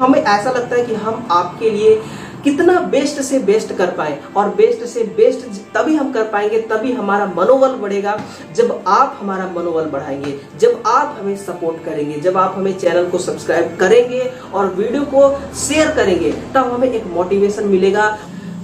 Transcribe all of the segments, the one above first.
हमें ऐसा लगता है कि हम आपके लिए कितना बेस्ट से बेस्ट कर पाए, और बेस्ट से बेस्ट तभी हम कर पाएंगे, तभी हमारा मनोबल बढ़ेगा जब आप हमारा मनोबल बढ़ाएंगे, जब आप हमें सपोर्ट करेंगे, जब आप हमें चैनल को सब्सक्राइब करेंगे और वीडियो को शेयर करेंगे, तब हमें एक मोटिवेशन मिलेगा।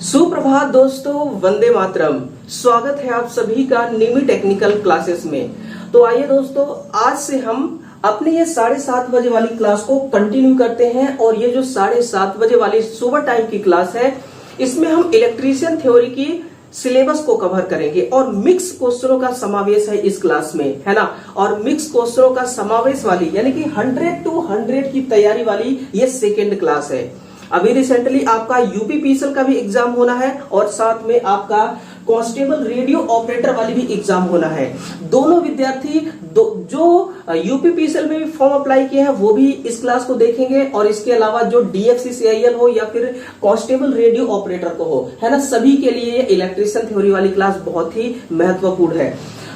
सुप्रभात दोस्तों, वंदे मातरम। स्वागत है आप सभी का निमी टेक्निकल क्लासेस में। तो आइए दोस्तों, आज से हम अपने ये 7:30 बजे वाली क्लास को कंटिन्यू करते हैं। और ये जो 7:30 बजे वाली सुबह टाइम की क्लास है, इसमें हम इलेक्ट्रीशियन थ्योरी की सिलेबस को कवर करेंगे और मिक्स क्वेश्चनों का समावेश है इस क्लास में, है ना। और मिक्स क्वेश्चनों का समावेश वाली यानी कि 100 to 100 की तैयारी वाली ये सेकेंड क्लास है। अभी रिसेंटली आपका यूपीपीएसएल का भी एग्जाम होना है और साथ में आपका कांस्टेबल रेडियो ऑपरेटर वाली भी एग्जाम होना है। दोनों विद्यार्थी जो यूपीपीएसएल में भी फॉर्म अप्लाई किए हैं वो भी इस क्लास को देखेंगे, और इसके अलावा जो डीएफसीसीआईएल हो या फिर कांस्टेबल रेडियो ऑपरेटर को हो, है ना, सभी के लिए ये इलेक्ट्रीशियन थ्योरी वाली क्लास बहुत ही महत्वपूर्ण है।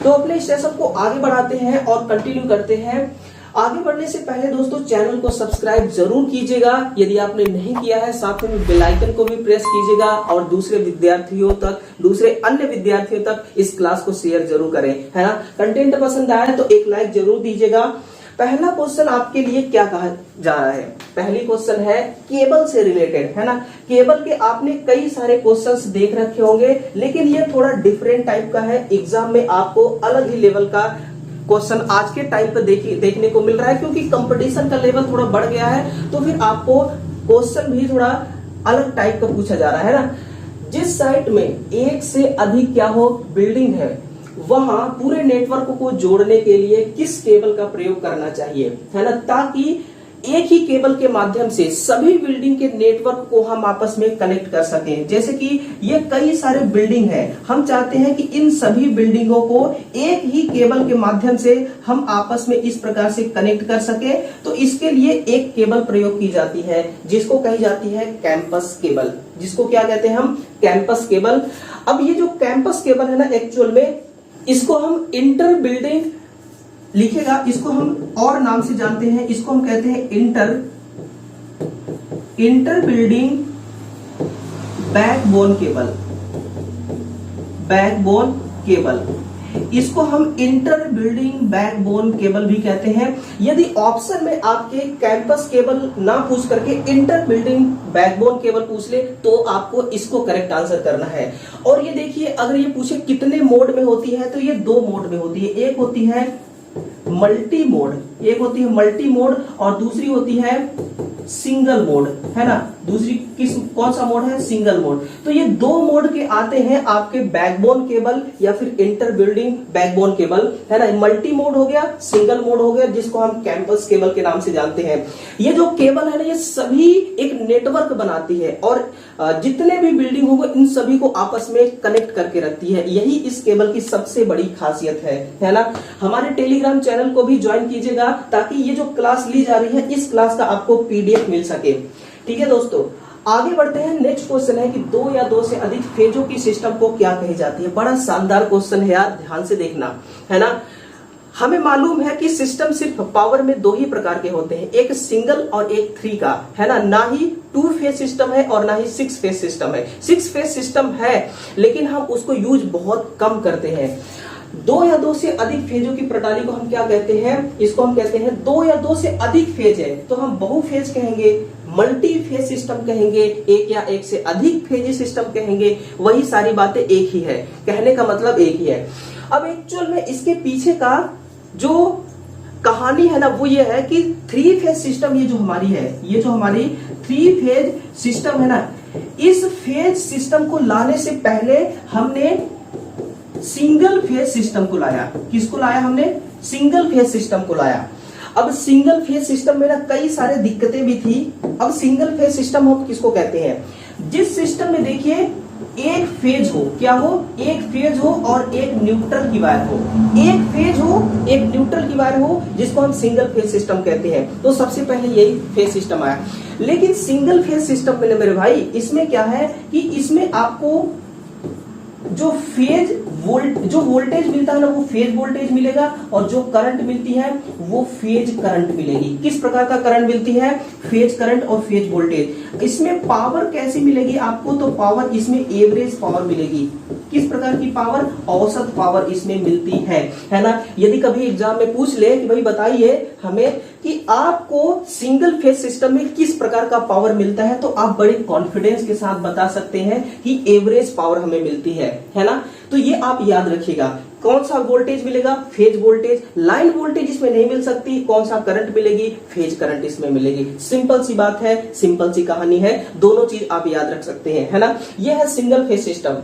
तो अपने सेशन को आगे बढ़ाते हैं और कंटिन्यू करते हैं। आगे बढ़ने से पहले दोस्तों चैनल को सब्सक्राइब जरूर कीजिएगा यदि आपने नहीं किया है, साथ में बेल आइकन को भी प्रेस कीजिएगा और दूसरे अन्य विद्यार्थियों तक इस क्लास को शेयर जरूर करें, है ना। कंटेंट पसंद आया तो एक लाइक जरूर दीजिएगा। पहला क्वेश्चन आपके लिए क्या कहा जा रहा है? पहली क्वेश्चन है केबल से रिलेटेड, है ना। केबल के आपने कई सारे क्वेश्चंस देख रखे होंगे, लेकिन ये थोड़ा डिफरेंट टाइप का है। एग्जाम में आपको अलग ही लेवल का क्वेश्चन आज के टाइम पे देखने को मिल रहा है, क्योंकि कंपटीशन का लेवल थोड़ा बढ़ गया है, तो फिर आपको क्वेश्चन भी थोड़ा अलग टाइप का पूछा जा रहा है ना। जिस साइट में एक से अधिक क्या हो बिल्डिंग है, वहां पूरे नेटवर्क को जोड़ने के लिए किस केबल का प्रयोग करना चाहिए, है ना, ताकि एक ही केबल के माध्यम से सभी बिल्डिंग के नेटवर्क को हम आपस में कनेक्ट कर सकें। जैसे कि ये कई सारे बिल्डिंग है, हम चाहते हैं कि इन सभी बिल्डिंगों को एक ही केबल के माध्यम से हम आपस में इस प्रकार से कनेक्ट कर सके, तो इसके लिए एक केबल प्रयोग की जाती है जिसको कही जाती है कैंपस केबल। जिसको क्या कहते हैं हम? Campus cable. अब ये जो कैंपस केबल है ना, एक्चुअल में इसको हम इंटर बिल्डिंग लिखेगा, इसको हम और नाम से जानते हैं, इसको हम कहते हैं inter building backbone cable. Backbone cable, इसको हम इंटर बिल्डिंग बैकबोन केबल भी कहते हैं। यदि ऑप्शन में आपके कैंपस केबल ना पूछ करके इंटर बिल्डिंग बैकबोन केबल पूछ ले, तो आपको इसको करेक्ट आंसर करना है। और ये देखिए, अगर ये पूछे कितने मोड में होती है, तो ये 2 मोड में होती है। एक होती है मल्टी मोड और दूसरी होती है सिंगल मोड, है ना। दूसरी कौन सा मोड है? Single mode. तो ये 2 मोड के आते हैं आपके बैकबोन केबल या फिर इंटर बिल्डिंग बैकबोन केबल, है ना। मल्टी मोड हो गया, सिंगल मोड हो गया, जिसको हम कैंपस केबल के नाम से जानते हैं। ये जो केबल है ना, ये सभी एक नेटवर्क बनाती है और जितने भी बिल्डिंग होंगे इन सभी को आपस में कनेक्ट करके रखती है। यही इस केबल की सबसे बड़ी खासियत है ना। हमारे टेलीग्राम चैनल को भी ज्वाइन कीजिएगा, ताकि ये जो क्लास ली जा रही है इस क्लास का आपको पीडीएफ मिल सके। ठीक है दोस्तों, आगे बढ़ते हैं। नेक्स्ट क्वेश्चन है कि 2 या 2 से अधिक फेजों की सिस्टम को क्या कही जाती है? बड़ा शानदार क्वेश्चन है यार, ध्यान से देखना, है ना। हमें मालूम है कि सिस्टम सिर्फ पावर में 2 ही प्रकार के होते हैं, एक सिंगल और एक 3 का, है ना। ना ही 2 फेज सिस्टम है और ना ही 6 फेज सिस्टम है। 6 फेज सिस्टम है, लेकिन हम उसको यूज बहुत कम करते हैं। 2 या 2 से अधिक फेजों की प्रणाली को हम क्या कहते हैं? इसको हम कहते हैं 2 या 2 से अधिक फेज है तो हम बहुफेज कहेंगे, मल्टी फेज सिस्टम कहेंगे, एक या एक से अधिक फेज सिस्टम कहेंगे। वही सारी बातें एक ही है, कहने का मतलब एक ही है। अब एक्चुअल में इसके पीछे का जो कहानी है ना, वो ये है कि 3 फेज सिस्टम ये जो हमारी 3 फेज सिस्टम है ना, इस फेज सिस्टम को लाने से पहले हमने सिंगल फेज सिस्टम को लाया। किसको लाया हमने? सिंगल फेज सिस्टम को लाया। अब सिंगल फेज सिस्टम में ना कई सारे दिक्कतें भी थी। अब सिंगल फेज सिस्टम हम किसको कहते हैं? जिस सिस्टम में देखिए एक फेज हो, क्या हो? एक फेज हो और एक न्यूट्रल की वायर हो। एक फेज हो, एक न्यूट्रल की वायर हो, जिसको हम सिंगल फेज सिस्टम कहते हैं। तो सबसे पहले यही फेज सिस्टम आया। लेकिन सिंगल फेज सिस्टम में मेरे भाई इसमें क्या है कि इसमें आपको जो फेज जो वोल्टेज मिलता है ना वो फेज वोल्टेज मिलेगा, और जो करंट मिलती है वो फेज करंट मिलेगी। किस प्रकार का करंट मिलती है? फेज करंट और फेज वोल्टेज। इसमें पावर कैसी मिलेगी आपको? तो पावर इसमें एवरेज पावर मिलेगी। किस प्रकार की पावर? औसत पावर इसमें मिलती है ना। यदि कभी एग्जाम में पूछ ले कि भाई बताइए हमें कि आपको सिंगल फेज सिस्टम में किस प्रकार का पावर मिलता है, तो आप बड़े कॉन्फिडेंस के साथ बता सकते हैं कि एवरेज पावर हमें मिलती है ना। तो ये आप याद रखिएगा। कौन सा वोल्टेज मिलेगा? Phase voltage. लाइन वोल्टेज इसमें नहीं मिल सकती। कौन सा करंट मिलेगी? फेज करंट इसमें मिलेगी। सिंपल सी बात है, सिंपल सी कहानी है, दोनों चीज आप याद रख सकते हैं, है ना। यह है सिंगल फेज सिस्टम।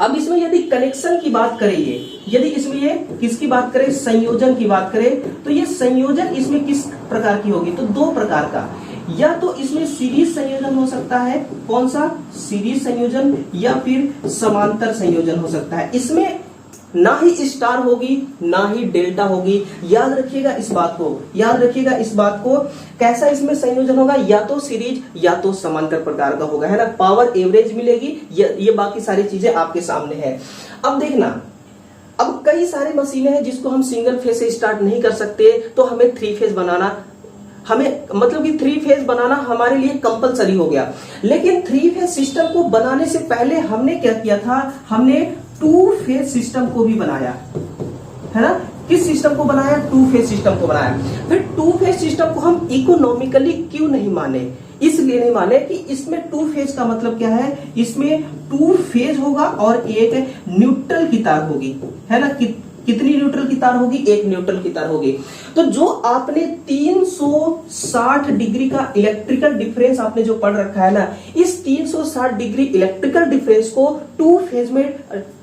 अब इसमें यदि कनेक्शन की बात करें, यदि इसमें ये किसकी बात करें? संयोजन की बात करें, तो ये संयोजन इसमें किस प्रकार की होगी? तो दो प्रकार का, या तो इसमें सीरीज संयोजन हो सकता है। कौन सा? सीरीज संयोजन, या फिर समांतर संयोजन हो सकता है। इसमें ना ही स्टार होगी ना ही डेल्टा होगी। याद रखिएगा इस बात को, याद रखिएगा इस बात को। कैसा इसमें संयोजन होगा? या तो सीरीज या तो समांतर प्रकार का होगा, है ना। पावर एवरेज मिलेगी, ये बाकी सारी चीजें आपके सामने है। अब देखना, अब कई सारे मशीनें हैं जिसको हम सिंगल फेज से स्टार्ट नहीं कर सकते, तो हमें थ्री फेज बनाना, हमें मतलब कि थ्री फेज बनाना हमारे लिए कंपलसरी हो गया। लेकिन थ्री फेज सिस्टम को बनाने से पहले हमने क्या किया था? हमने टू फेज सिस्टम को भी बनाया, है ना। किस सिस्टम को बनाया? टू फेज सिस्टम को बनाया। फिर टू फेज सिस्टम को हम इकोनॉमिकली क्यों नहीं माने? इसलिए नहीं माने कि इसमें टू फेज का मतलब क्या है? इसमें टू फेज होगा और एक न्यूट्रल की तार होगी, है ना। कितनी न्यूट्रल की तार होगी? एक न्यूट्रल की तार होगी। तो जो आपने 360 डिग्री का इलेक्ट्रिकल डिफरेंस आपने जो पढ़ रखा है ना, इस 360 डिग्री इलेक्ट्रिकल डिफरेंस को टू फेज में,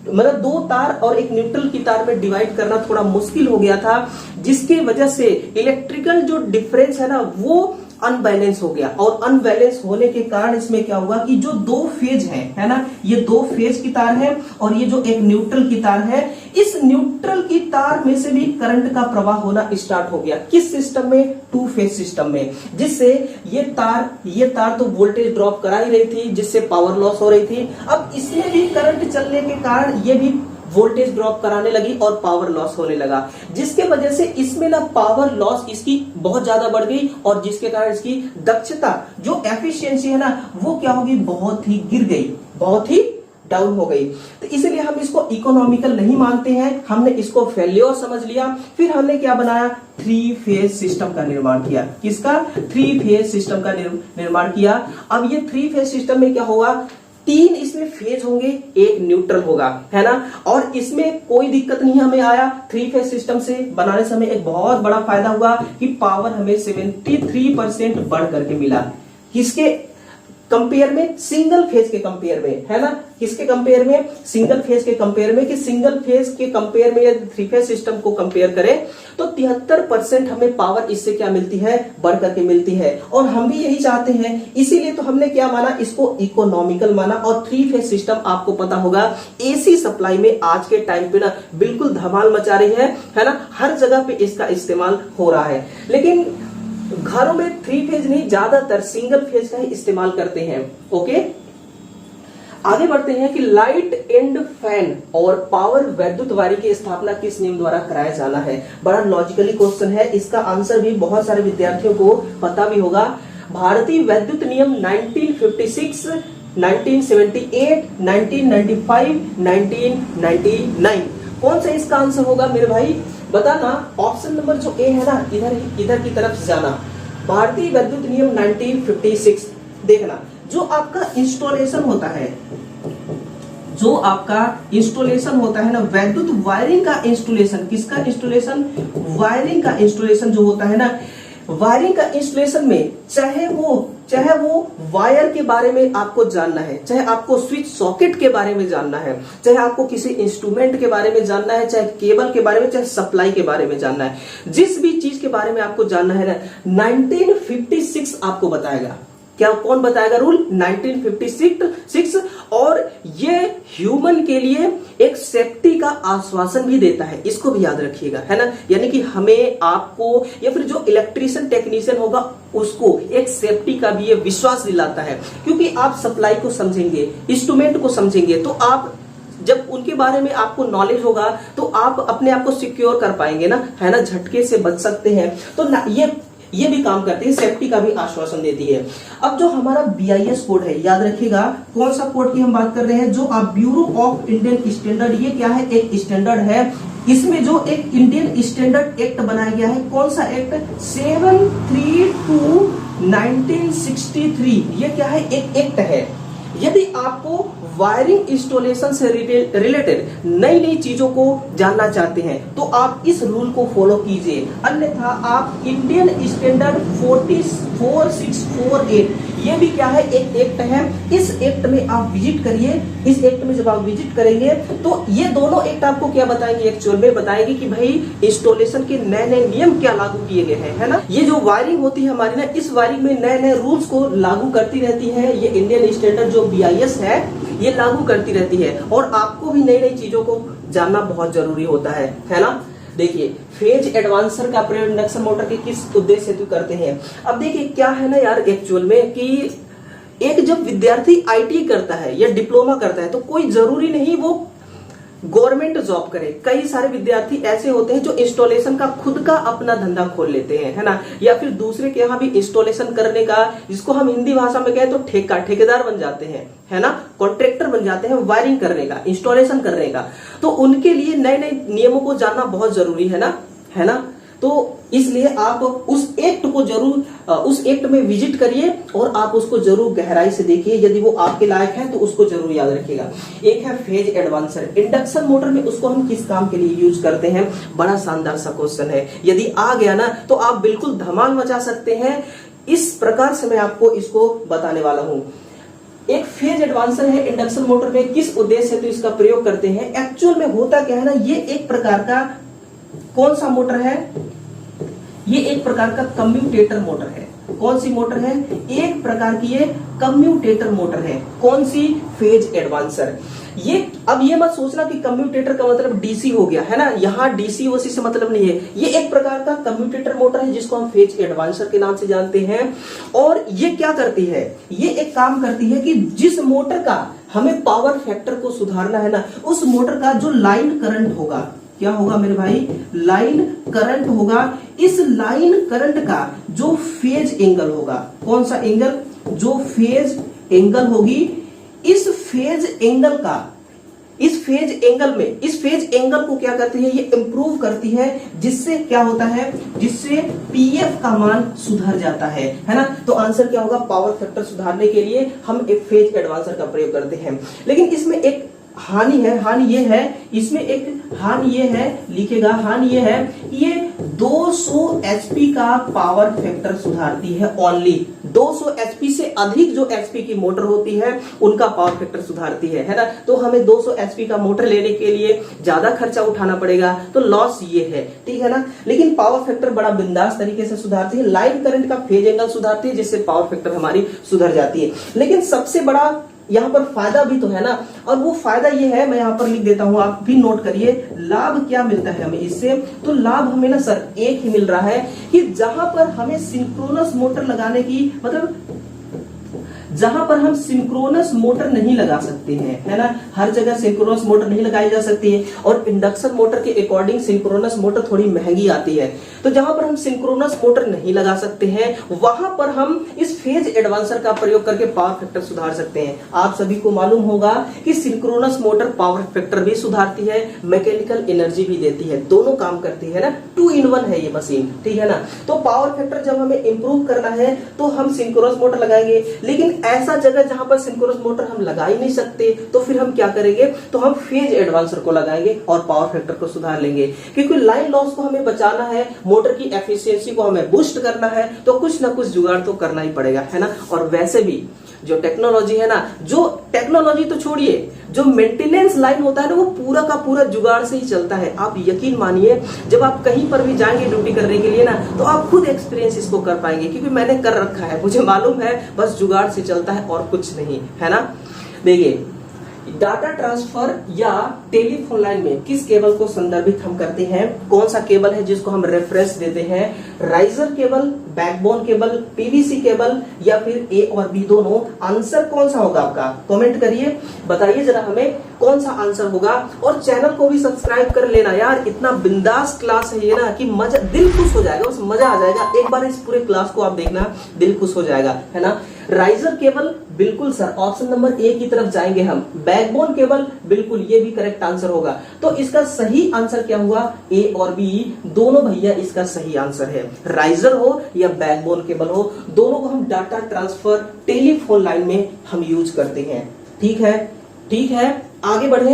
मतलब दो तार और एक न्यूट्रल की तार में डिवाइड करना थोड़ा मुश्किल हो गया था, जिसकी वजह से इलेक्ट्रिकल जो डिफरेंस है ना वो अनबैलेंस हो गया। और अनबैलेंस होने के कारण इसमें क्या हुआ कि जो दो फेज है ना, ये दो फेज की तार है और ये जो एक न्यूट्रल की तार है, इस न्यूट्रल की तार में से भी करंट का प्रवाह होना स्टार्ट हो गया। किस सिस्टम में? टू फेज सिस्टम में। जिससे ये तार तो वोल्टेज ड्रॉप करा ही रही थी, जिससे पावर लॉस हो रही थी। अब इसमें भी करंट चलने के कारण ये भी वोल्टेज ड्रॉप कराने लगी और पावर लॉस होने लगा, जिसके वजह से इसमें ना पावर लॉस इसकी बहुत ज्यादा बढ़ गई, और जिसके कारण इसकी दक्षता, जो एफिशिएंसी है ना, वो क्या होगी? बहुत ही गिर गई, बहुत ही डाउन हो गई। तो इसलिए हम इसको इकोनॉमिकल नहीं मानते हैं, हमने इसको फेल्योर समझ लिया। फिर हमने क्या बनाया? थ्री फेज सिस्टम का निर्माण किया। किसका? थ्री फेज सिस्टम का निर्माण किया। अब ये थ्री फेज सिस्टम में क्या होगा? तीन इसमें फेज होंगे, एक न्यूट्रल होगा, है ना। और इसमें कोई दिक्कत नहीं हमें आया। थ्री फेज सिस्टम से बनाने से हमें एक बहुत बड़ा फायदा हुआ कि पावर हमें 73% बढ़ करके मिला। किसके कंपेयर में? सिंगल फेज के कंपेयर में, है ना। किसके कंपेयर में? सिंगल फेज के कंपेयर में। कि सिंगल फेज के कंपेयर में यदि थ्री फेज सिस्टम को कंपेयर करें तो 73% हमें पावर इससे क्या मिलती है? बढ़ करके मिलती है। और हम भी यही चाहते हैं, इसीलिए तो हमने क्या माना? इसको इकोनॉमिकल माना। और थ्री फेज सिस्टम आपको पता होगा एसी सप्लाई में आज के टाइम पे ना बिल्कुल धमाल मचा रही है ना। हर जगह पे इसका इस्तेमाल हो रहा है। लेकिन घरों में थ्री फेज नहीं, ज्यादातर सिंगल फेज का ही इस्तेमाल करते हैं। ओके, आगे बढ़ते हैं कि लाइट एंड फैन और पावर वैद्युत वारी की स्थापना किस नियम द्वारा कराया जाना है? बड़ा लॉजिकली क्वेश्चन है, इसका आंसर भी बहुत सारे विद्यार्थियों को पता भी होगा। भारतीय वैद्युत नियम 1956, 1978, 1995, 1999। कौन सा इसका आंसर होगा मेरे भाई? बताना। ऑप्शन नंबर जो ए है ना, इधर की तरफ जाना। भारतीय वैद्युत नियम 1956। देखना, जो आपका इंस्टॉलेशन होता है, जो आपका इंस्टॉलेशन होता है ना, वैद्युत वायरिंग का इंस्टॉलेशन, किसका इंस्टॉलेशन? वायरिंग का इंस्टॉलेशन जो होता है ना, वायरिंग का इंस्टॉलेशन में चाहे वो वायर के बारे में आपको जानना है, चाहे आपको स्विच सॉकेट के बारे में जानना है, चाहे आपको किसी इंस्ट्रूमेंट के बारे में जानना है, चाहे केबल के बारे में, चाहे सप्लाई के बारे में जानना है, जिस भी चीज के बारे में आपको जानना है ना, 1956 आपको बताएगा। क्या कौन बताएगा रूल? 1956। और ये ह्यूमन के लिए एक सेफ्टी का आश्वासन भी देता है, इसको भी याद रखिएगा, है ना। यानी कि हमें, आपको, या फिर जो इलेक्ट्रिशियन टेक्नीशियन होगा उसको एक सेफ्टी का भी ये विश्वास दिलाता है। क्योंकि आप सप्लाई को समझेंगे, इंस्ट्रूमेंट को समझेंगे, तो आप जब उनके बारे में आपको नॉलेज होगा तो आप अपने आप को सिक्योर कर पाएंगे ना, है ना, झटके से बच सकते हैं। तो ये भी काम करती है, सेफ्टी का भी आश्वासन देती है। अब जो हमारा BIS कोड है, याद रखिएगा कौन सा कोड की हम बात कर रहे हैं, जो आप ब्यूरो ऑफ इंडियन स्टैंडर्ड, ये क्या है, एक स्टैंडर्ड है। इसमें जो एक इंडियन स्टैंडर्ड एक्ट बनाया गया है, कौन सा एक्ट, 732/1963, ये क्या है, एक एक्ट है। यदि आपको वायरिंग इंस्टॉलेशन से रिलेटेड नई नई चीजों को जानना चाहते हैं तो आप इस रूल को फॉलो कीजिए, अन्यथा आप इंडियन स्टैंडर्ड 4648, ये भी क्या है, एक एक्ट है। इस एक्ट में आप विजिट करिए। इस एक्ट में जब आप विजिट करेंगे तो ये दोनों एक्ट आपको क्या बताएंगे, एक्चुअल में बताएंगे कि भाई इंस्टॉलेशन के नए नए नियम क्या लागू किए गए हैं, है ना। ये जो वायरिंग होती है हमारी ना, इस वायरिंग में नए नए रूल्स को लागू करती रहती है ये इंडियन स्टैंडर्ड जो BIS है, ये लागू करती रहती है। और आपको भी नई नई चीजों को जानना बहुत जरूरी होता है ना। देखिए, फेज एडवांसर का प्रयोग इंडक्शन मोटर के किस उद्देश्य हेतु करते हैं। अब देखिए क्या है ना यार, एक्चुअल में कि एक जब विद्यार्थी ITI करता है या डिप्लोमा करता है तो कोई जरूरी नहीं वो गवर्नमेंट जॉब करे। कई सारे विद्यार्थी ऐसे होते हैं जो इंस्टॉलेशन का खुद का अपना धंधा खोल लेते हैं, है ना, या फिर दूसरे के यहाँ भी इंस्टॉलेशन करने का, जिसको हम हिंदी भाषा में कहें तो ठेकेदार बन जाते हैं, है ना, कॉन्ट्रैक्टर बन जाते हैं वायरिंग करने का, इंस्टॉलेशन करने का। तो उनके लिए नए नए नियमों को जानना बहुत जरूरी है ना। तो इसलिए आप उस एक्ट को जरूर, उस एक्ट में विजिट करिए और आप उसको जरूर गहराई से देखिए। यदि वो आपके लायक है तो उसको जरूर याद रखिएगा। एक है फेज एडवांसर, इंडक्शन मोटर में उसको हम किस काम के लिए यूज करते हैं, बड़ा शानदार सा क्वेश्चन है। यदि आ गया ना तो आप बिल्कुल धमाल मचा सकते हैं। इस प्रकार से मैं आपको इसको बताने वाला हूं। एक फेज एडवांसर है इंडक्शन मोटर में, किस उद्देश्य हेतु इसका प्रयोग करते हैं। एक्चुअल में होता क्या है ना, ये एक प्रकार का कौन सा मोटर है, ये एक प्रकार का कम्यूटेटर मोटर है। कौन सी मोटर है, एक प्रकार की ये कम्यूटेटर मोटर है। कौन सी, फेज एडवांसर। ये अब ये मत सोचना कि कम्यूटेटर का मतलब DC हो गया, है ना, यहाँ DC OC से मतलब नहीं है। ये एक प्रकार का कम्यूटेटर मोटर है जिसको हम फेज एडवांसर के नाम से जानते हैं। और ये क्या करती है, ये एक काम करती है कि जिस मोटर का हमें पावर फैक्टर को सुधारना है ना, उस मोटर का जो लाइन करंट होगा, क्या होगा मेरे भाई, लाइन करंट होगा। इस लाइन करंट का जो फेज एंगल होगा, कौन सा एंगल, जो फेज एंगल होगी, इस फेज एंगल का, इस फेज एंगल में, इस फेज एंगल को क्या करती है, ये इंप्रूव करती है। जिससे क्या होता है, जिससे PF का मान सुधर जाता है ना। तो आंसर क्या होगा, पावर फैक्टर सुधारने के लिए हम एक फेज एडवांसर का प्रयोग करते हैं। लेकिन इसमें एक हानि है, हानि ये है, इसमें एक हानि ये है, लिखेगा, हानि ये है, ये 200 HP का पावर फैक्टर सुधारती है। ओनली 200 HP से अधिक जो HP की मोटर होती है उनका पावर फैक्टर सुधारती है ना। तो हमें 200 HP का मोटर लेने के लिए ज्यादा खर्चा उठाना पड़ेगा, तो लॉस ये है, ठीक है ना। लेकिन पावर फैक्टर बड़ा बिंदास तरीके से सुधारती है। लाइन करंट का फेज एंगल सुधारती है, जिससे पावर फैक्टर हमारी सुधर जाती है। लेकिन सबसे बड़ा यहाँ पर फायदा भी तो है ना, और वो फायदा ये है, मैं यहाँ पर लिख देता हूँ, आप भी नोट करिए। लाभ क्या मिलता है हमें इससे, तो लाभ हमें ना सर एक ही मिल रहा है कि जहां पर हमें सिंक्रोनस मोटर लगाने की, मतलब जहां पर हम सिंक्रोनस मोटर नहीं लगा सकते हैं, है ना, हर जगह सिंक्रोनस मोटर नहीं लगाई जा सकती है। और इंडक्शन मोटर के अकॉर्डिंग सिंक्रोनस मोटर थोड़ी महंगी आती है। तो जहां पर हम सिंक्रोनस मोटर नहीं लगा सकते हैं, वहां पर हम इस फेज एडवांसर का प्रयोग करके पावर फैक्टर सुधार सकते हैं। आप सभी को मालूम होगा कि सिंक्रोनस मोटर पावर फैक्टर भी सुधारती है, मैकेनिकल एनर्जी भी देती है, दोनों काम करती है ना, 2 in 1 है ये मशीन, ठीक है ना। तो पावर फैक्टर जब हमें इंप्रूव करना है तो हम सिंक्रोनस मोटर लगाएंगे। लेकिन ऐसा जगह जहां पर सिंक्रोनस मोटर हम लगा ही नहीं सकते, तो फिर हम क्या करेंगे, तो हम फेज एडवांसर को लगाएंगे और पावर फैक्टर को सुधार लेंगे। क्योंकि लाइन लॉस को हमें बचाना है, मोटर की एफिशिएंसी को हमें बूस्ट करना है, तो कुछ ना कुछ जुगाड़ तो करना ही पड़ेगा, है ना। और वैसे भी जो टेक्नोलॉजी है ना, जो टेक्नोलॉजी तो छोड़िए, जो मेंटेनेंस लाइन होता है ना, वो पूरा का पूरा जुगाड़ से ही चलता है। आप यकीन मानिए, जब आप कहीं पर भी जाएंगे ड्यूटी करने के लिए ना, तो आप खुद एक्सपीरियंस इसको कर पाएंगे, क्योंकि मैंने कर रखा है, मुझे मालूम है, बस जुगाड़ से चलता है और कुछ नहीं, है ना। देखिए डाटा ट्रांसफर या टेलीफोन लाइन में किस केबल को संदर्भित हम करते हैं? कौन सा केबल है जिसको हम रेफरेंस देते हैं? Riser cable, backbone cable, PVC cable या फिर ए और बी दोनों? आंसर कौन सा होगा आपका? कमेंट करिए, बताइए जरा हमें कौन सा आंसर होगा। और चैनल को भी सब्सक्राइब कर लेना यार, इतना बिंदास क्लास है ये ना कि मजा, दिल खुश हो जाएगा, बस मजा आ जाएगा। एक बार इस पूरे क्लास को आप देखना, दिल खुश हो जाएगा, है ना। राइजर केबल बिल्कुल सर, ऑप्शन नंबर ए की तरफ जाएंगे हम। बैकबोन केबल बिल्कुल, ये भी करेक्ट आंसर होगा। तो इसका सही आंसर क्या हुआ? ए और बी दोनों भैया इसका सही आंसर है। राइजर हो या बैकबोन केबल हो, दोनों को हम डाटा ट्रांसफर टेलीफोन लाइन में हम यूज करते हैं। ठीक है, ठीक है, आगे बढ़ रहे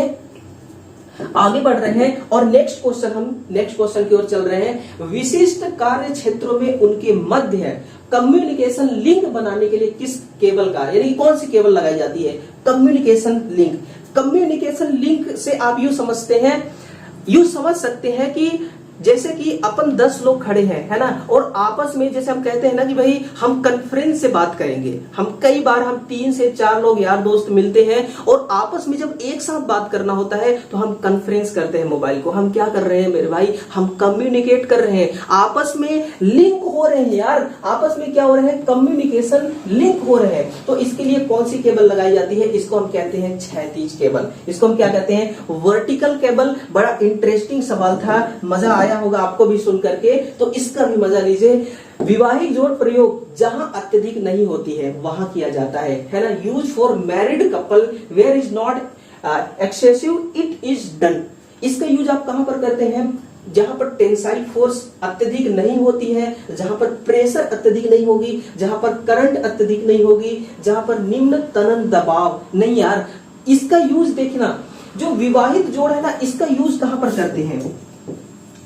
हैं और नेक्स्ट क्वेश्चन की ओर चल रहे हैं। विशिष्ट कार्य क्षेत्रों में उनके मध्य कम्युनिकेशन लिंक बनाने के लिए किस केबल का, यानी कौन सी केबल लगाई जाती है? Communication link. कम्युनिकेशन लिंक से आप यूं समझ सकते हैं कि जैसे कि अपन 10 लोग खड़े हैं, है ना, और आपस में जैसे हम कहते हैं ना कि भाई हम कॉन्फ्रेंस से बात करेंगे। हम कई बार 3 से 4 लोग यार दोस्त मिलते हैं और आपस में जब एक साथ बात करना होता है तो हम कॉन्फ्रेंस करते हैं मोबाइल को। हम क्या कर रहे हैं मेरे भाई? हम कम्युनिकेट कर रहे हैं, आपस में लिंक हो रहे हैं यार। आपस में क्या हो रहे हैं? कम्युनिकेशन लिंक हो रहे हैं। तो इसके लिए कौन सी केबल लगाई जाती है? इसको हम कहते हैं क्षैतिज केबल। इसको हम क्या कहते हैं? Vertical cable. बड़ा इंटरेस्टिंग सवाल था, मजा आया होगा आपको भी सुन करके, तो इसका भी मजा लीजिए। विवाहिक जोड़ प्रयोग जहां अत्यधिक नहीं होती है वहां किया जाता है ना। Use for married couple where is not excessive it is done. इसका यूज आप कहां पर करते हैं? जहां पर टेंसाइल फोर्स अत्यधिक नहीं होती है, जहां पर प्रेशर अत्यधिक नहीं होगी, जहां पर करंट अत्यधिक नहीं होगी, जहां पर निम्न तनन दबाव नहीं। यार इसका यूज देखना, जो विवाहित जोड़ है ना, इसका यूज कहां पर करते हैं?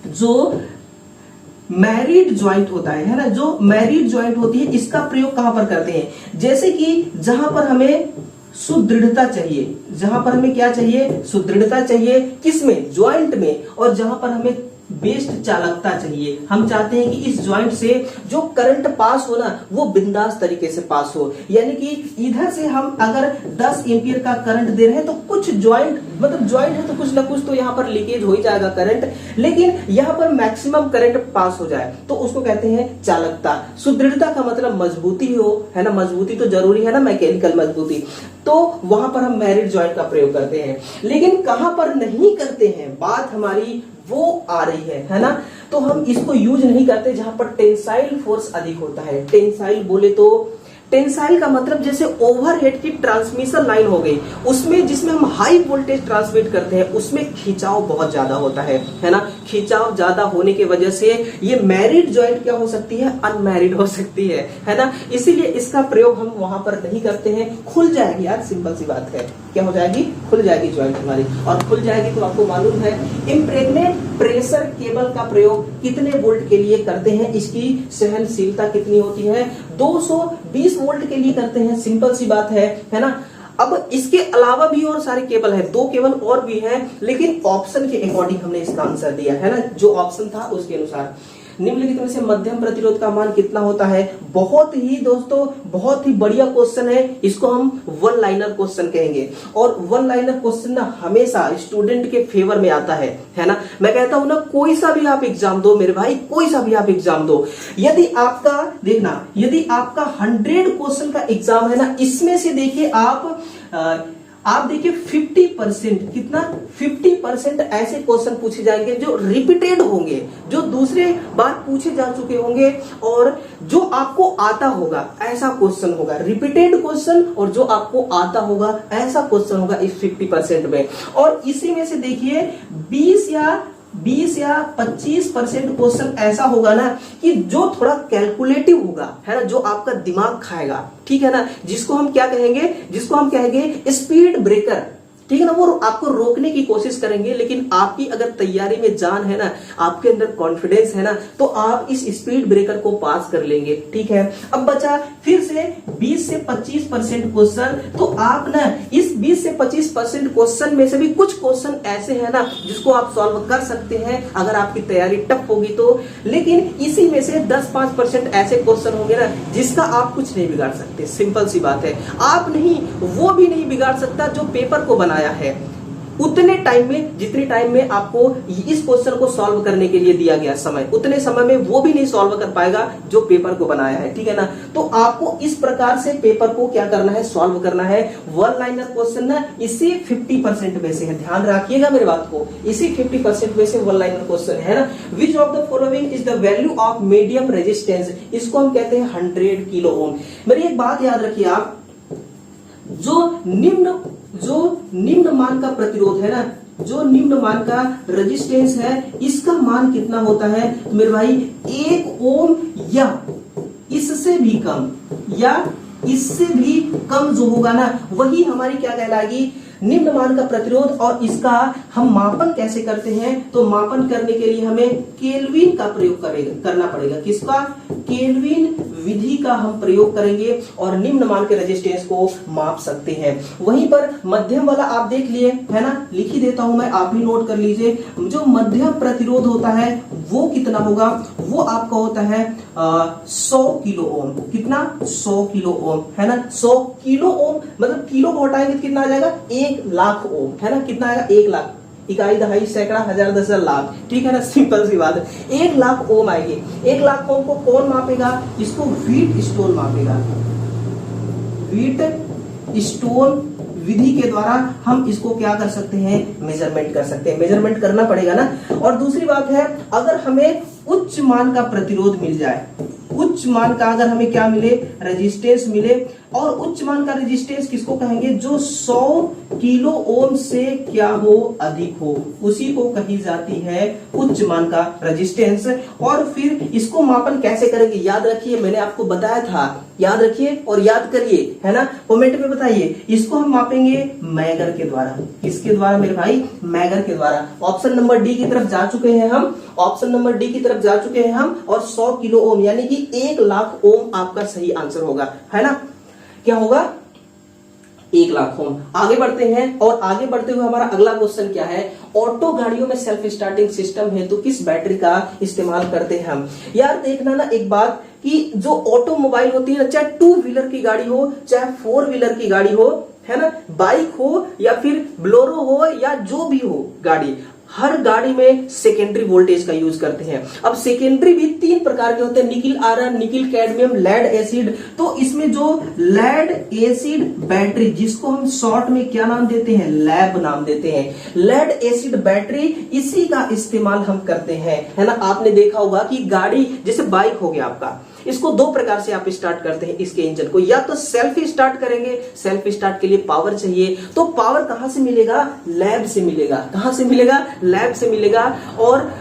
जो मैरिड ज्वाइंट होता है ना, जो मैरिड ज्वाइंट होती है, इसका प्रयोग कहां पर करते हैं? जैसे कि जहां पर हमें सुदृढ़ता चाहिए, जहां पर हमें क्या चाहिए? सुदृढ़ता चाहिए, किसमें? ज्वाइंट में। और जहां पर हमें बेस्ट चालकता चाहिए, हम चाहते हैं कि इस ज्वाइंट से जो करंट पास हो ना वो बिंदास तरीके से पास हो। यानी कि इधर से हम अगर 10 एम्पियर का करंट दे रहे हैं तो कुछ ज्वाइंट, मतलब ज्वाइंट है तो कुछ ना कुछ तो यहाँ पर लीकेज हो ही जाएगा करंट, लेकिन यहाँ पर मैक्सिमम करंट पास हो जाए तो उसको कहते हैं चालकता। सुदृढ़ता का मतलब मजबूती हो, है ना, मजबूती तो जरूरी है ना, मैकेनिकल मजबूती। तो वहां पर हम मैरिड ज्वाइंट का प्रयोग करते हैं। लेकिन कहां पर नहीं करते हैं, बात हमारी वो आ रही है ना। तो हम इसको यूज नहीं करते जहां पर टेंसाइल फोर्स अधिक होता है। टेंसाइल बोले तो टेंसाइल का मतलब जैसे ओवरहेड की ट्रांसमिशन लाइन हो गई, उसमें जिसमें हम हाई वोल्टेज ट्रांसमिट करते हैं उसमें खिंचाव बहुत ज्यादा होता है ना। खिंचाव ज्यादा होने की वजह से ये मैरिड ज्वाइंट क्या हो सकती है? अनमैरिड हो सकती है ना। इसीलिए इसका प्रयोग हम वहां पर नहीं करते हैं। खुल जाएगी यार, सिंपल सी बात है, क्या हो जाएगी? खुल जाएगी ज्वाइंट हमारी। और खुल जाएगी तो आपको मालूम है इम्प्रेग्नेट प्रेशर केबल का प्रयोग कितने वोल्ट के लिए करते हैं? इसकी सहनशीलता कितनी होती है? 220 वोल्ट के लिए करते हैं। सिंपल सी बात है ना। अब इसके अलावा भी और सारे केबल है, 2 केबल और भी है, लेकिन ऑप्शन के अकॉर्डिंग हमने इसका आंसर दिया है ना, जो ऑप्शन था उसके अनुसार। निम्नलिखित में से मध्यम प्रतिरोध का मान कितना होता है? बहुत ही दोस्तों, बहुत ही बढ़िया क्वेश्चन है। इसको हम वन लाइनर क्वेश्चन कहेंगे। और वन लाइनर क्वेश्चन ना हमेशा स्टूडेंट के फेवर में आता है ना। मैं कहता हूं ना, कोई सा भी आप एग्जाम दो मेरे भाई, कोई सा भी आप एग्जाम दो, यदि आपका देखना, यदि आपका 100 क्वेश्चन का एग्जाम है ना, इसमें से देखिए आप देखिए 50%, कितना? 50% ऐसे क्वेश्चन पूछे जाएंगे जो रिपीटेड होंगे, जो दूसरे बार पूछे जा चुके होंगे और जो आपको आता होगा ऐसा क्वेश्चन होगा। रिपीटेड क्वेश्चन और जो आपको आता होगा ऐसा क्वेश्चन होगा इस 50% में। और इसी में से देखिए 20 या 25% क्वेश्चन ऐसा होगा ना कि जो थोड़ा कैलकुलेटिव होगा, है ना, जो आपका दिमाग खाएगा, ठीक है ना, जिसको हम कहेंगे स्पीड ब्रेकर। ठीक है ना, वो आपको रोकने की कोशिश करेंगे, लेकिन आपकी अगर तैयारी में जान है ना, आपके अंदर कॉन्फिडेंस है ना, तो आप इस स्पीड ब्रेकर को पास कर लेंगे। ठीक है, अब बचा फिर से 20 से 25% क्वेश्चन। तो आप ना इस 20 से 25% क्वेश्चन में से भी कुछ क्वेश्चन ऐसे हैं ना जिसको आप सॉल्व कर सकते हैं अगर आपकी तैयारी टफ होगी तो। लेकिन इसी में से 10-5% ऐसे क्वेश्चन होंगे ना जिसका आप कुछ नहीं बिगाड़ सकते। सिंपल सी बात है, आप नहीं, वो भी नहीं बिगाड़ सकता जो पेपर को बना बनाया है उतने टाइम में, जितने टाइम में आपको इस क्वेश्चन को सॉल्व करने के लिए दिया गया समय, उतने समय में वो भी नहीं सॉल्व कर पाएगा जो पेपर को बनाया है, ठीक है ना। तो आपको इस प्रकार से पेपर को क्या करना है, सॉल्व करना है। वन लाइनर क्वेश्चन ना इसी 50% में से है, ध्यान रखिएगा मेरी बात को, इसी 50% में से वन लाइनर क्वेश्चन है ना। Which of the following is the value of medium resistance, इसको हम कहते हैं 100 किलो ओम। मेरी एक बात याद रखिए आप, जो निम्न मान का प्रतिरोध है ना, जो निम्न मान का रेजिस्टेंस है, इसका मान कितना होता है तो मेरे भाई 1 ओम या इससे भी कम, या इससे भी कम जो होगा ना वही हमारी क्या कहलाएगी, निम्न मान का प्रतिरोध। और इसका हम मापन कैसे करते हैं, तो मापन करने के लिए हमें केल्विन का प्रयोग करना पड़ेगा। किसका, केल्विन विधि का हम प्रयोग करेंगे और निम्न मान के रेजिस्टेंस को माप सकते हैं। वहीं पर मध्यम वाला आप देख लिए है ना, लिख ही देता हूं मैं, आप भी नोट कर लीजिए। जो मध्यम प्रतिरोध होता है वो कितना होगा, वो आपका होता है 100 किलो ओम। कितना, 100 किलो ओम है ना। 100 किलो ओम मतलब किलो को हटाएंगे तो कितना आ जाएगा, 1 लाख ओम है ना। कितना आएगा, 1 लाख, इकाई दहाई सैकड़ा हजार दस लाख, ठीक है ना, सिंपल सी बात है। 1 लाख ओम आएगी। 1 लाख ओम को कौन मापेगा, इसको व्हीट स्टोन मापेगा। व्हीट स्टोन विधि के द्वारा हम इसको क्या कर सकते हैं, मेजरमेंट कर सकते हैं, मेजरमेंट करना पड़ेगा ना। और दूसरी बात है, अगर हमें उच्च मान का प्रतिरोध मिल जाए, उच्च मान का अगर हमें क्या मिले, रेजिस्टेंस मिले, और उच्च मान का रेजिस्टेंस किसको कहेंगे, जो 100 किलो ओम से क्या हो, अधिक हो, उसी को कही जाती है उच्च मान का रेजिस्टेंस। और फिर इसको मापन कैसे करेंगे, याद रखिए, मैंने आपको बताया था, याद रखिए और याद करिए है ना, कमेंट में बताइए। इसको हम मापेंगे मैगर के द्वारा। किसके द्वारा मेरे भाई, मैगर के द्वारा। ऑप्शन नंबर डी की तरफ जा चुके हैं हम, ऑप्शन नंबर डी की तरफ जा चुके हैं हम। और 100 किलो ओम यानी कि 1 लाख ओम आपका सही आंसर होगा, है ना। क्या होगा, 1 लाख ओम। आगे बढ़ते हैं, और आगे बढ़ते हुए हमारा अगला क्वेश्चन क्या है, ऑटो गाड़ियों में सेल्फ स्टार्टिंग सिस्टम है तो किस बैटरी का इस्तेमाल करते हैं हम। यार देखना ना एक बात, कि जो ऑटोमोबाइल होती है ना, चाहे 2 व्हीलर की गाड़ी हो, चाहे 4 व्हीलर की गाड़ी हो, है ना, बाइक हो या फिर ब्लोरो हो या जो भी हो गाड़ी, हर गाड़ी में सेकेंडरी वोल्टेज का यूज करते हैं। अब सेकेंडरी भी 3 प्रकार के होते हैं, nickel iron, nickel cadmium, lead acid. तो इसमें जो लेड एसिड बैटरी, जिसको हम शॉर्ट में क्या नाम देते हैं, लैब नाम देते हैं, लेड एसिड बैटरी, इसी का इस्तेमाल हम करते हैं, है ना। आपने देखा होगा कि गाड़ी, जैसे बाइक हो गया आपका, इसको 2 प्रकार से आप स्टार्ट करते हैं इसके इंजन को, या तो सेल्फ स्टार्ट करेंगे, सेल्फ स्टार्ट के लिए पावर चाहिए, तो पावर कहां से मिलेगा, लैब से मिलेगा। कहां से मिलेगा, लैब से मिलेगा। और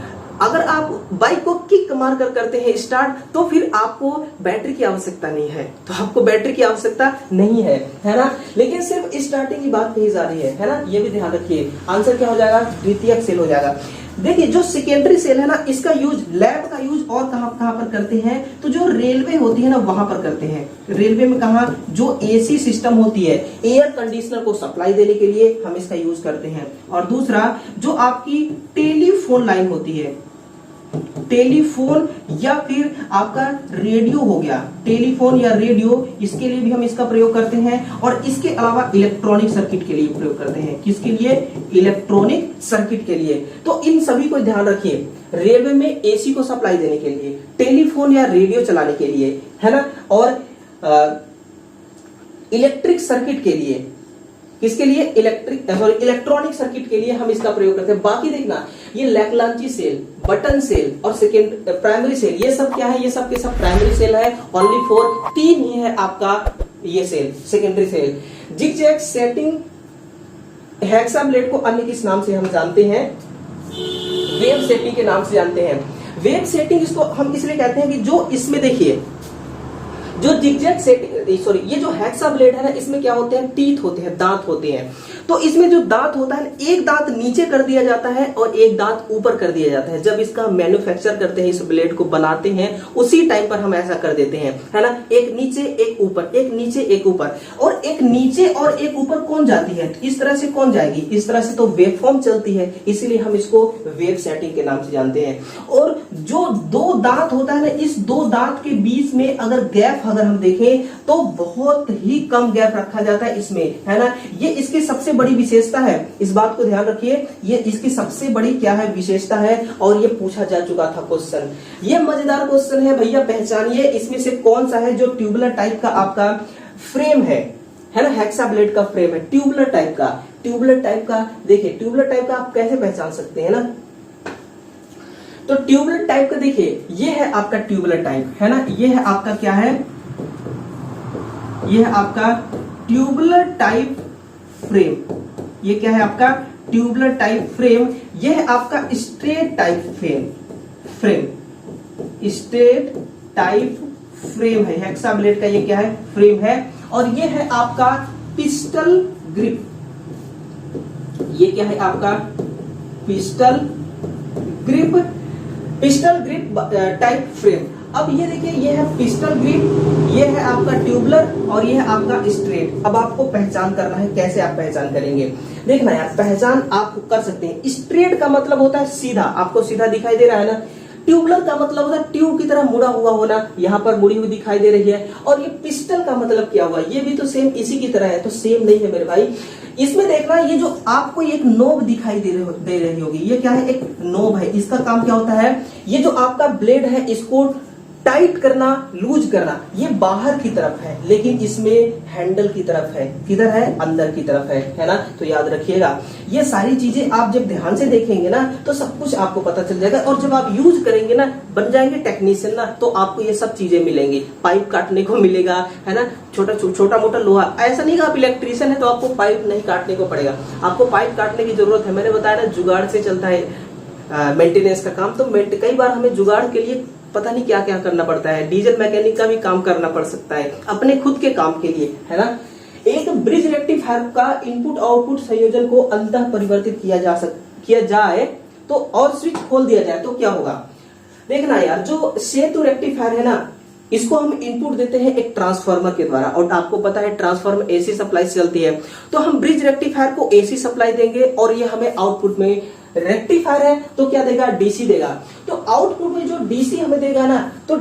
अगर आप बाइक को किक मार कर करते हैं स्टार्ट, तो फिर आपको बैटरी की आवश्यकता नहीं है, तो आपको बैटरी की आवश्यकता नहीं है, है ना। लेकिन सिर्फ स्टार्टिंग की बात कही जा रही है ना, ये भी ध्यान रखिए। आंसर क्या हो जाएगा, द्वितीयक सेल हो जाएगा। देखिए जो सेकेंडरी सेल है ना, इसका यूज, लैब का यूज और कहां पर करते हैं, तो जो रेलवे होती है ना वहां पर करते हैं। रेलवे में कहा, जो एसी सिस्टम होती है, एयर कंडीशनर को सप्लाई देने के लिए हम इसका यूज करते हैं। और दूसरा, जो आपकी टेलीफोन लाइन होती है, टेलीफोन या फिर आपका रेडियो हो गया, टेलीफोन या रेडियो, इसके लिए भी हम इसका प्रयोग करते हैं। और इसके अलावा इलेक्ट्रॉनिक सर्किट के लिए प्रयोग करते हैं। किसके लिए, इलेक्ट्रॉनिक सर्किट के लिए। तो इन सभी को ध्यान रखिए, रेलवे में एसी को सप्लाई देने के लिए, टेलीफोन या रेडियो चलाने के लिए, है ना, और इलेक्ट्रिक सर्किट के लिए, किसके लिए, इलेक्ट्रॉनिक सर्किट के लिए हम इसका प्रयोग करते हैं। बाकी देखना, ये लैग्रांजी सेल, बटन सेल और सेकेंड प्राइमरी सेल, ये सब क्या है, ये सब के सब प्राइमरी सेल है। ओनली फॉर 3 ही है आपका ये cell, secondary cell. Zigzag setting हेक्साब्लेड को अन्य किस नाम से हम जानते हैं, वेव सेटिंग के नाम से जानते हैं। वेव सेटिंग इसको हम इसलिए कहते हैं कि जो इसमें देखिए, जो जिगजैग सेटिंग, सॉरी, ये जो हेक्साब्लेड है ना, इसमें क्या होते हैं, टीथ होते हैं, दांत होते हैं। तो इसमें जो दांत होता है, एक दांत नीचे कर दिया जाता है और एक दांत ऊपर कर दिया जाता है। जब इसका मैन्युफैक्चर करते हैं, इस ब्लेड को बनाते हैं, उसी टाइम पर हम ऐसा कर देते हैं, है ना। एक नीचे एक ऊपर, एक नीचे एक ऊपर, और एक नीचे और एक ऊपर कौन जाती है, इस तरह से कौन जाएगी, इस तरह से तो वेवफॉर्म चलती है, इसीलिए हम इसको वेव सेटिंग के नाम से जानते हैं। और जो 2 दांत होता है ना, इस 2 दांत के बीच में अगर गैप अगर हम देखें तो बहुत ही कम गैप रखा जाता है इसमें, है ना। ये इसकी सबसे बड़ी विशेषता है, इस बात को ध्यान रखिए, ये इसकी सबसे बड़ी क्या है, विशेषता है। और ये पूछा जा चुका था क्वेश्चन, ये मजेदार क्वेश्चन है भैया। पहचानिए इसमें से कौन सा है जो ट्यूबुलर टाइप का आपका फ्रेम है ना, हेक्सा ब्लेड का फ्रेम है ट्यूबुलर टाइप का। ट्यूबुलर टाइप का देखिए, ट्यूबुलर टाइप का आप कैसे पहचान सकते हैं ना, तो ट्यूबुलर टाइप का देखिए, ये है आपका ट्यूबुलर टाइप, है ना। ये है आपका क्या है, ये है आपका ट्यूबुलर टाइप फ्रेम। ये क्या है आपका ट्यूबुलर टाइप फ्रेम। ये है आपका straight type frame, straight type frame है, हेक्सा ब्लेड का ये क्या है, फ्रेम है। और ये है आपका पिस्टल ग्रिप, ये क्या है आपका पिस्टल ग्रिप टाइप फ्रेम। अब ये देखिए, ये है पिस्टल ग्रिप, ये है आपका ट्यूबुलर और ये है आपका स्ट्रेट। अब आपको पहचान करना है, कैसे आप पहचान करेंगे, देखना यार, पहचान आप कर सकते हैं। स्ट्रेट का मतलब होता है सीधा, आपको सीधा दिखाई दे रहा है ना। ट्यूबुलर का मतलब होता है ट्यूब की तरह मुड़ा हुआ होना, यहाँ पर मुड़ी हुई दिखाई दे रही है। और ये पिस्टल का मतलब क्या हुआ, ये भी तो सेम इसी की तरह है, तो सेम नहीं है मेरे भाई। इसमें देखना, ये जो आपको एक नोब दिखाई दे रही होगी, ये क्या है, एक नोब है। इसका काम क्या होता है, ये जो आपका ब्लेड है इसको टाइट करना, लूज करना, ये बाहर की तरफ है, लेकिन इसमें हैंडल की तरफ है, किधर है, अंदर की तरफ है ना। तो याद रखिएगा, ये सारी चीजें आप जब ध्यान से देखेंगे ना तो सब कुछ आपको पता चल जाएगा। और जब आप यूज करेंगे ना, बन जाएंगे टेक्नीशियन ना, तो आपको ये सब चीजें मिलेंगी। पाइप काटने को मिलेगा, है ना, छोटा मोटा लोहा। ऐसा नहीं कि आप इलेक्ट्रीशियन है तो आपको पाइप नहीं काटने को पड़ेगा, आपको पाइप काटने की जरूरत है। मैंने बताया ना, जुगाड़ से चलता है मेंटेनेंस का काम। तो कई बार हमें जुगाड़ के लिए पता नहीं क्या क्या करना पड़ता है, डीजल मैकेनिक का भी काम करना पड़ सकता है अपने खुद के काम के लिए, है ना। एक ब्रिज रेक्टिफायर का इनपुट आउटपुट संयोजन को अंतः परिवर्तित किया जाए तो, और स्विच खोल दिया जाए तो क्या होगा। देखना यार, जो सेतु रेक्टिफायर है ना, इसको हम इनपुट देते हैं एक ट्रांसफार्मर के द्वारा, और आपको पता है ट्रांसफार्मर एसी सप्लाई से चलती है। तो हम ब्रिज रेक्टिफायर को एसी सप्लाई देंगे और ये हमें आउटपुट में, रेक्टिफायर है तो क्या देगा, डीसी देगा। तो आउटपुट में जो डीसी हमें देगा ना, तो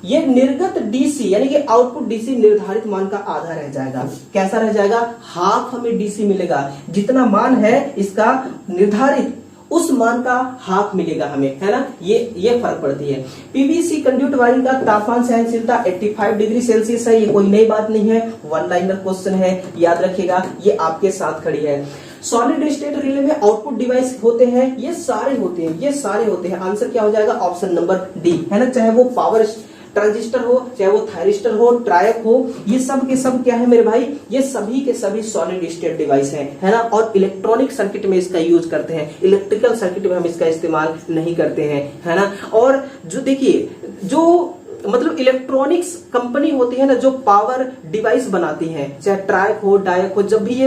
ये निर्गत डीसी यानी कि आउटपुट डीसी निर्धारित मान का आधा रह जाएगा। कैसा रह जाएगा, हाफ हमें डीसी मिलेगा। जितना मान है इसका निर्धारित, उस मान का हाफ मिलेगा हमें, है ना। ये फर्क पड़ती है। पीवीसी कंड्यूट वायरिंग का तापमान सहनशीलता 85 डिग्री सेल्सियस है। ये कोई नई बात नहीं है, वन लाइनर क्वेश्चन है, याद रखिएगा, ये आपके साथ खड़ी है। सॉलिड स्टेट रिले में आउटपुट डिवाइस होते हैं, ये सारे होते हैं। आंसर क्या हो जाएगा, ऑप्शन नंबर डी, है ना। चाहे वो पावर ट्रांजिस्टर हो, चाहे वो थायरिस्टर हो, ट्रायक हो, ये सब के सब क्या है मेरे भाई, ये सभी के सभी सॉलिड स्टेट डिवाइस हैं, है ना। और इलेक्ट्रॉनिक सर्किट में इसका यूज करते हैं, इलेक्ट्रिकल सर्किट में हम इसका इस्तेमाल नहीं करते हैं, है ना। और जो देखिए, जो मतलब इलेक्ट्रॉनिक्स कंपनी होती है ना, जो पावर डिवाइस बनाती है, चाहे ट्रायक हो, डायक हो, जब भी ये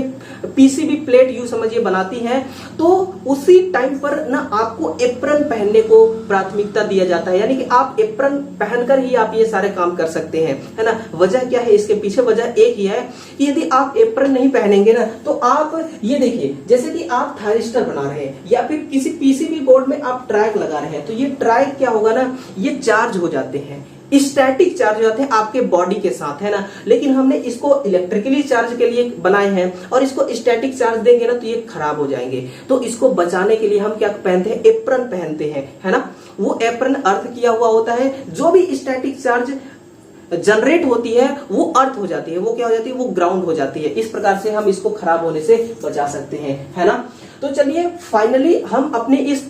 पीसीबी प्लेट यूं समझिए बनाती है, तो उसी टाइम पर ना आपको एप्रन पहनने को प्राथमिकता दिया जाता है। यानी कि आप एप्रन पहनकर ही आप ये सारे काम कर सकते हैं, है ना। वजह क्या है इसके पीछे, वजह एक ही है कि यदि आप एप्रन नहीं पहनेंगे ना, तो आप ये देखिए, जैसे कि आप थायरिस्टर बना रहे हैं या फिर किसी पीसीबी बोर्ड में आप ट्रायक लगा रहे हैं, तो ये ट्रायक क्या होगा ना, ये चार्ज हो जाते हैं, स्टैटिक चार्ज हो जाते हैं आपके बॉडी के साथ, है ना। लेकिन हमने इसको इलेक्ट्रिकली चार्ज के लिए बनाए हैं, और इसको स्टैटिक चार्ज देंगे ना तो ये खराब हो जाएंगे। तो इसको बचाने के लिए हम क्या पहनते हैं, एप्रन पहनते हैं, है ना। वो एप्रन अर्थ किया हुआ होता है, जो भी स्टैटिक चार्ज जनरेट होती है वो अर्थ हो जाती है, वो क्या हो जाती है, वो ग्राउंड हो जाती है। इस प्रकार से हम इसको खराब होने से बचा सकते हैं, है ना। तो चलिए फाइनली हम अपने इस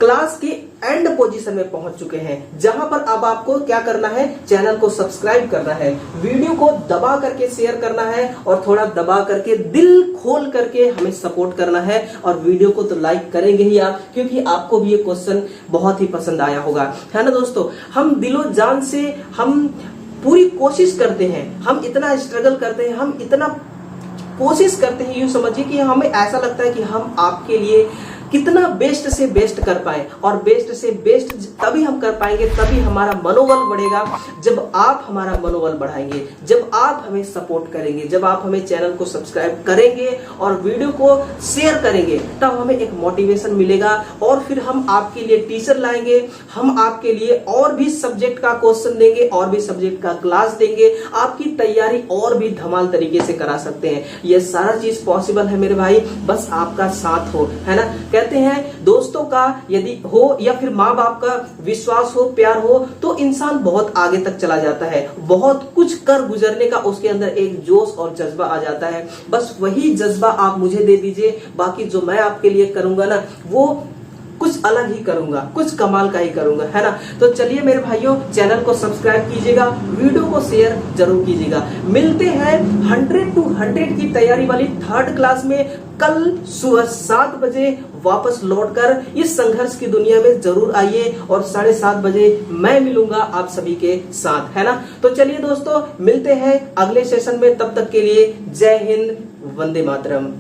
क्लास के एंड पोजीशन में पहुंच चुके हैं, जहां पर अब आपको क्या करना है, चैनल को सब्सक्राइब करना है, वीडियो को दबा करके शेयर करना है, और थोड़ा दबा करके दिल खोल करके हमें सपोर्ट करना है। और वीडियो को तो लाइक करेंगे ही आप, क्योंकि आपको भी ये क्वेश्चन बहुत ही पसंद आया होगा, है ना दोस्तों। हम दिलो जान से हम पूरी कोशिश करते हैं, हम इतना स्ट्रगल करते हैं, हम इतना कोशिश करते हैं, यूं समझिए कि हमें ऐसा लगता है कि हम आपके लिए कितना बेस्ट से बेस्ट कर पाए, और बेस्ट से बेस्ट तभी हम कर पाएंगे, तभी हमारा मनोबल बढ़ेगा जब आप हमारा मनोबल बढ़ाएंगे, जब आप हमें सपोर्ट करेंगे, जब आप हमें चैनल को सब्सक्राइब करेंगे और वीडियो को शेयर करेंगे, तब हमें एक मोटिवेशन मिलेगा और फिर हम आपके लिए टीचर लाएंगे, हम आपके लिए और भी सब्जेक्ट का क्वेश्चन देंगे और भी सब्जेक्ट का क्लास देंगे, आपकी तैयारी और भी धमाल तरीके से करा सकते हैं। ये सारा चीज पॉसिबल है मेरे भाई, बस आपका साथ हो, है ना। कहते हैं दोस्तों का यदि हो या फिर माँ बाप का विश्वास हो, प्यार हो, तो इंसान बहुत आगे तक चला जाता है, बहुत कुछ कर गुजरने का उसके अंदर एक जोश और जज्बा आ जाता है। बस वही जज्बा आप मुझे दे दीजिए, बाकी जो मैं आपके लिए करूंगा ना वो कुछ अलग ही करूंगा, कुछ कमाल का ही करूंगा, है ना। तो चलिए मेरे भाइयों, चैनल को सब्सक्राइब कीजिएगा, वीडियो को शेयर जरूर कीजिएगा। मिलते हैं 100 to 100 की तैयारी वाली 3rd क्लास में कल सुबह 7 बजे वापस लौटकर इस संघर्ष की दुनिया में जरूर आइए, और 7:30 बजे मैं मिलूंगा आप सभी के साथ, है ना। तो चलिए दोस्तों, मिलते हैं अगले सेशन में, तब तक के लिए जय हिंद, वंदे मातरम।